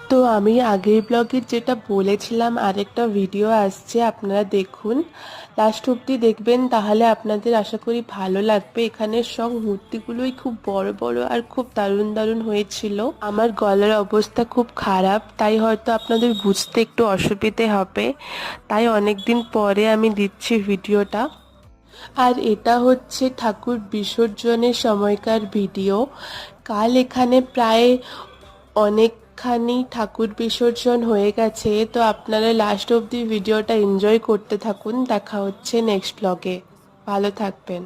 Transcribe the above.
তো আমি আগের ব্লগের যেটা বলেছিলাম আরেকটা ভিডিও আসছে, আপনারা দেখুন, লাস্ট অবধি দেখবেন, তাহলে আপনাদের আশা করি ভালো লাগবে। এখানে সব মূর্তিগুলোই খুব বড় বড় আর খুব দারুণ দারুণ হয়েছিল। আমার গলার অবস্থা খুব খারাপ, তাই হয়তো আপনাদের বুঝতে একটু অসুবিধে হবে, তাই অনেক দিন পরে আমি দিচ্ছি ভিডিওটা। আর এটা হচ্ছে ঠাকুর বিসর্জনের সময়কার ভিডিও। কাল এখানে প্রায় অনেকখানি ঠাকুর বিসর্জন হয়ে গেছে, তো আপনারা লাস্ট অবধি ভিডিওটা এনজয় করতে থাকুন। দেখা হচ্ছে নেক্সট ব্লগে। ভালো থাকবেন।